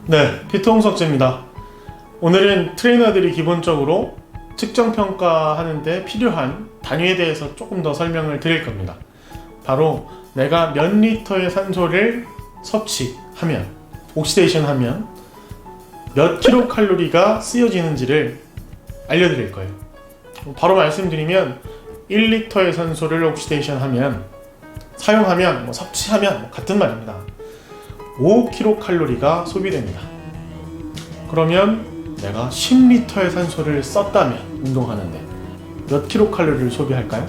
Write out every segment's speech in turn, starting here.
네, 피트 홍석재입니다. 오늘은 트레이너들이 기본적으로 측정 평가하는데 필요한 단위에 대해서 조금 더 설명을 드릴 겁니다. 바로 내가 몇 리터의 산소를 섭취하면, 옥시데이션 하면 몇 킬로칼로리가 쓰여지는지를 알려드릴 거예요. 바로 말씀드리면 1리터의 산소를 옥시데이션 하면, 사용하면, 섭취하면 같은 말입니다. 5킬로칼로리가 소비됩니다. 그러면 내가 10리터의 산소를 썼다면, 운동하는데 몇 킬로칼로리를 소비할까요?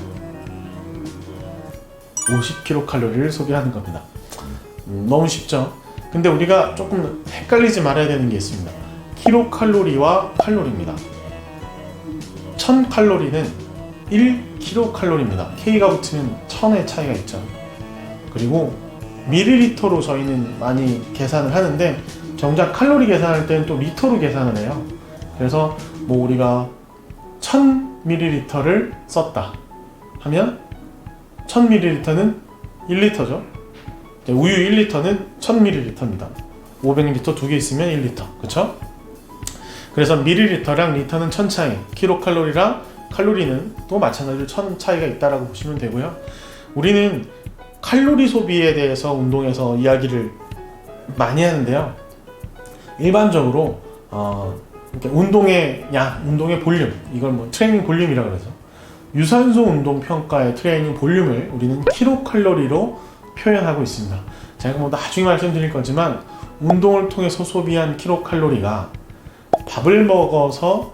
50킬로칼로리를 소비하는 겁니다. 너무 쉽죠? 근데 우리가 조금 헷갈리지 말아야 되는 게 있습니다. 킬로칼로리와 칼로리입니다. 1000칼로리는 1킬로칼로리입니다. K가 붙으면 1000의 차이가 있죠. 그리고 밀리리터로 저희는 많이 계산을 하는데, 정작 칼로리 계산할 때는 또 리터로 계산을 해요. 그래서 우리가 1000ml를 썼다 하면 1000ml는 1리터죠. 우유 1리터는 1000ml입니다. 500ml 두 개 있으면 1리터. 그쵸? 그래서 밀리리터랑 리터는 1000 차이, 킬로칼로리랑 칼로리는 또 마찬가지로 1000 차이가 있다라고 보시면 되고요. 우리는 칼로리 소비에 대해서 운동에서 이야기를 많이 하는데요. 일반적으로 운동의 양, 운동의 볼륨, 이걸 트레이닝 볼륨이라고 그러죠. 유산소 운동 평가의 트레이닝 볼륨을 우리는 킬로칼로리로 표현하고 있습니다. 제가 나중에 말씀드릴 거지만, 운동을 통해서 소비한 킬로칼로리가 밥을 먹어서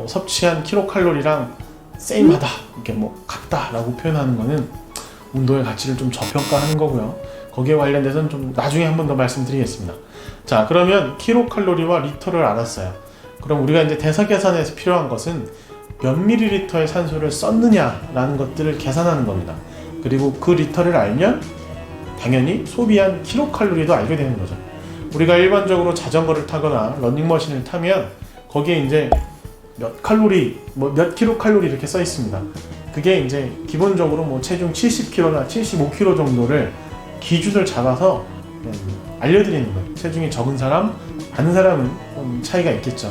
섭취한 킬로칼로리랑 세임하다, 이렇게 같다라고 표현하는 거는 운동의 가치를 좀 저평가하는 거고요. 거기에 관련돼서는 좀 나중에 한 번 더 말씀드리겠습니다. 자, 그러면 킬로칼로리와 리터를 알았어요. 그럼 우리가 이제 대사 계산에서 필요한 것은 몇 밀리리터의 산소를 썼느냐라는 것들을 계산하는 겁니다. 그리고 그 리터를 알면 당연히 소비한 킬로칼로리도 알게 되는 거죠. 우리가 일반적으로 자전거를 타거나 러닝머신을 타면 거기에 이제 몇 칼로리, 몇 킬로칼로리 이렇게 써 있습니다. 그게 이제 기본적으로 체중 70kg나 75kg 정도를 기준을 잡아서 알려드리는 거예요. 체중이 적은 사람, 많은 사람은 차이가 있겠죠.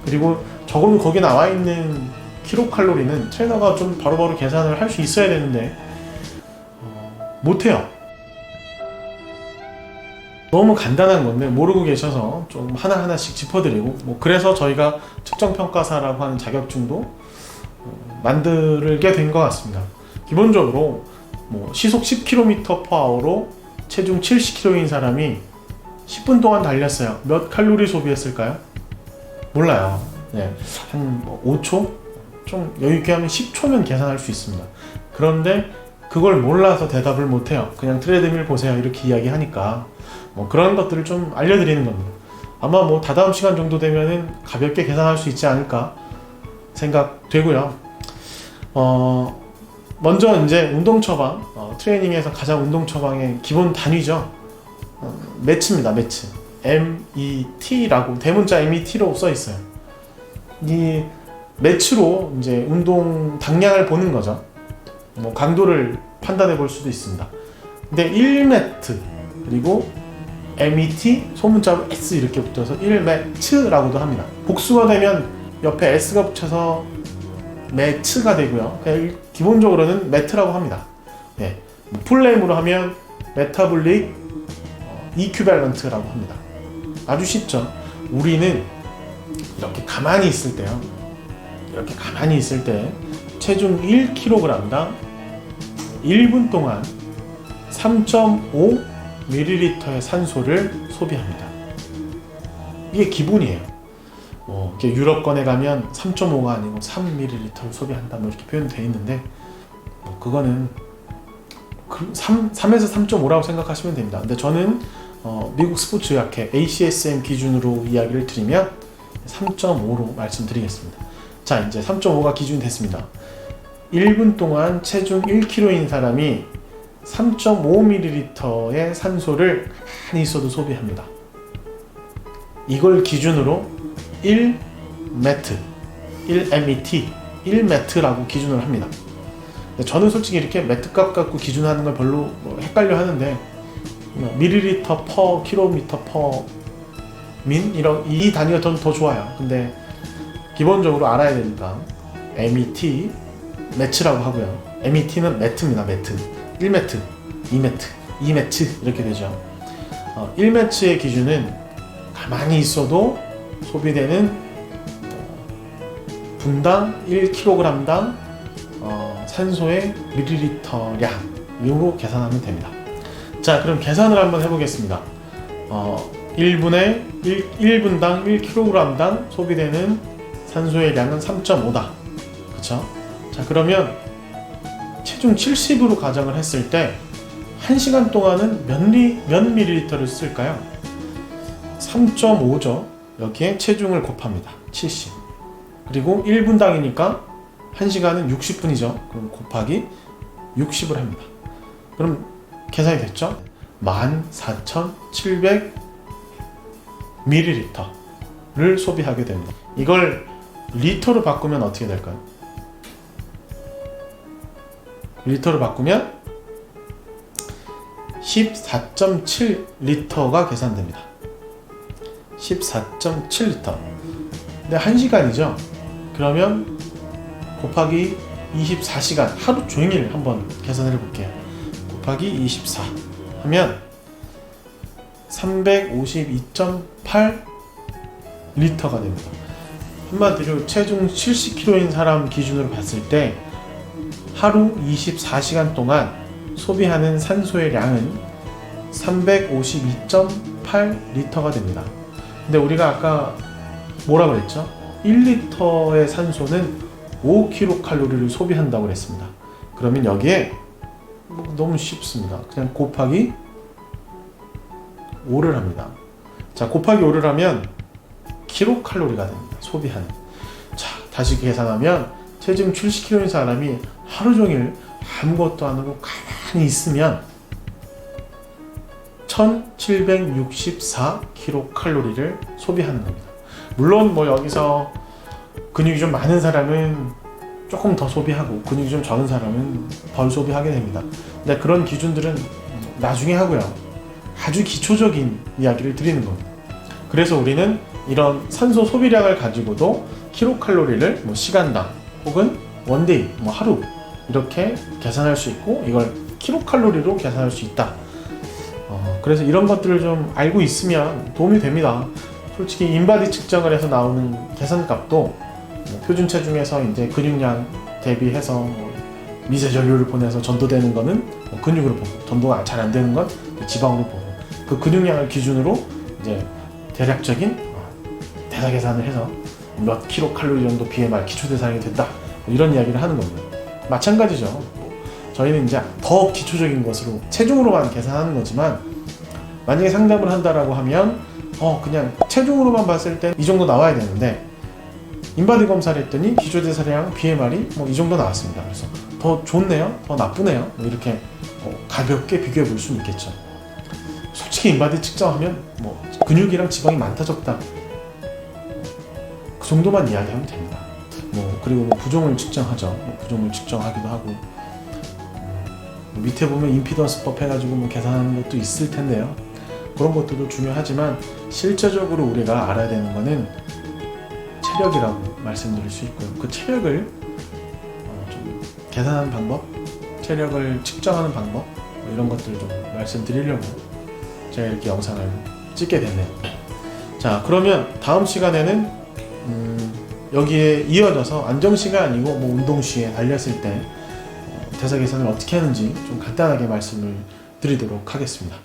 그리고 적어도 거기 나와 있는 킬로칼로리는 트레이너가 좀 바로바로 계산을 할 수 있어야 되는데 못해요. 너무 간단한 건데 모르고 계셔서 좀 하나하나씩 짚어드리고, 그래서 저희가 측정평가사라고 하는 자격증도 만들게 된 것 같습니다. 기본적으로 시속 10km/h로 체중 70kg인 사람이 10분 동안 달렸어요. 몇 칼로리 소비했을까요? 몰라요. 네, 한 5초? 좀 여유있게 하면 10초면 계산할 수 있습니다. 그런데 그걸 몰라서 대답을 못해요. 그냥 트레드밀 보세요 이렇게 이야기하니까 그런 것들을 좀 알려드리는 겁니다. 아마 다다음 시간 정도 되면은 가볍게 계산할 수 있지 않을까 생각되고요. 먼저 이제 운동 처방, 트레이닝에서 가장 운동 처방의 기본 단위죠. 매츠입니다. 매츠. MET라고 대문자 MET로 써 있어요. 이 매츠로 이제 운동 당량을 보는 거죠. 강도를 판단해 볼 수도 있습니다. 근데 1매트 그리고 MET 소문자로 S 이렇게 붙어서 1매츠라고도 합니다. 복수가 되면 옆에 S가 붙여서 매츠가 되고요. 그냥 기본적으로는 매트라고 합니다. 네. 풀네임으로 하면 메타볼릭 이큐밸런트라고 합니다. 아주 쉽죠. 우리는 이렇게 가만히 있을 때요. 이렇게 가만히 있을 때 체중 1kg당 1분 동안 3.5ml의 산소를 소비합니다. 이게 기본이에요. 이렇게 유럽권에 가면 3.5가 아니고 3ml를 소비한다 이렇게 표현되어 있는데, 그거는 3에서 3.5라고 생각하시면 됩니다. 근데 저는 미국 스포츠의학회 ACSM 기준으로 이야기를 드리면 3.5로 말씀드리겠습니다. 자, 이제 3.5가 기준이 됐습니다. 1분 동안 체중 1kg인 사람이 3.5ml의 산소를 가만히 있어도 소비합니다. 이걸 기준으로 1매트, 1MET, 1매트라고 기준을 합니다. 저는 솔직히 이렇게 매트값 갖고 기준하는 걸 별로 헷갈려 하는데 밀리리터 퍼 킬로미터 퍼 이런 이 단위가 더 좋아요. 근데 기본적으로 알아야 되니까 MET 매치라고 하고요. MET는 매트입니다. 매트 1매트, 2매트, 2매트 이렇게 되죠. 1매트의 기준은 가만히 있어도 소비되는 분당 1kg당 산소의 밀리리터량으로 계산하면 됩니다. 자, 그럼 계산을 한번 해보겠습니다. 1분당 1kg당 소비되는 산소의 양은 3.5다. 그쵸? 자, 그러면 체중 70으로 가정을 했을 때 1시간 동안은 몇 밀리리터를 쓸까요? 3.5죠. 여기에 체중을 곱합니다. 70. 그리고 1분당이니까 1시간은 60분이죠. 그럼 곱하기 60을 합니다. 그럼 계산이 됐죠? 14,700ml를 소비하게 됩니다. 이걸 리터로 바꾸면 어떻게 될까요? 리터로 바꾸면 14.7리터가 계산됩니다. 14.7리터. 근데 1시간이죠? 그러면 곱하기 24시간, 하루 종일 한번 계산을 해볼게요. 곱하기 24 하면 352.8리터가 됩니다. 한마디로 체중 70kg인 사람 기준으로 봤을 때 하루 24시간 동안 소비하는 산소의 양은 352.8리터가 됩니다. 근데 우리가 아까 뭐라 그랬죠? 1리터의 산소는 5kcal를 소비한다고 그랬습니다. 그러면 여기에 너무 쉽습니다. 그냥 곱하기 5를 합니다. 자, 곱하기 5를 하면 kcal가 됩니다. 소비하는. 자, 다시 계산하면 체중 70kg인 사람이 하루 종일 아무것도 안 하고 가만히 있으면 1764kcal를 소비하는 겁니다. 물론 뭐 여기서 근육이 좀 많은 사람은 조금 더 소비하고 근육이 좀 적은 사람은 덜 소비하게 됩니다. 근데 그런 기준들은 나중에 하고요. 아주 기초적인 이야기를 드리는 겁니다. 그래서 우리는 이런 산소 소비량을 가지고도 킬로칼로리를 뭐 시간당 혹은 원데이 뭐 하루 이렇게 계산할 수 있고 이걸 킬로칼로리로 계산할 수 있다. 그래서 이런 것들을 좀 알고 있으면 도움이 됩니다. 솔직히 인바디 측정을 해서 나오는 계산값도 뭐 표준 체중에서 이제 근육량 대비해서 뭐 미세 전류를 보내서 전도되는 거는 뭐 근육으로 보고 전도가 잘 안 되는 건 지방으로 보고 그 근육량을 기준으로 이제 대략적인 대사 계산을 해서 몇 킬로칼로리 정도 BMR 기초대사량이 된다 뭐 이런 이야기를 하는 겁니다. 마찬가지죠. 저희는 이제 더 기초적인 것으로 체중으로만 계산하는 거지만 만약에 상담을 한다라고 하면 그냥 체중으로만 봤을 때 이 정도 나와야 되는데 인바디 검사를 했더니 기초대사량 BMR이 뭐 이 정도 나왔습니다. 그래서 더 좋네요, 더 나쁘네요. 뭐 이렇게 가볍게 비교해 볼 수는 있겠죠. 솔직히 인바디 측정하면 뭐 근육이랑 지방이 많다 적다 그 정도만 이야기하면 됩니다. 뭐 그리고 뭐 부종을 측정하죠. 뭐 부종을 측정하기도 하고 밑에 보면 임피던스법 해가지고 뭐 계산하는 것도 있을 텐데요. 그런 것들도 중요하지만 실제적으로 우리가 알아야 되는 거는 체력이라고 말씀드릴 수 있고요. 그 체력을 좀 계산하는 방법, 체력을 측정하는 방법 뭐 이런 것들을 좀 말씀드리려고 제가 이렇게 영상을 찍게 됐네요. 자, 그러면 다음 시간에는 여기에 이어져서 안정시가 아니고 뭐 운동 시에 달렸을 때 대사 계산을 어떻게 하는지 좀 간단하게 말씀을 드리도록 하겠습니다.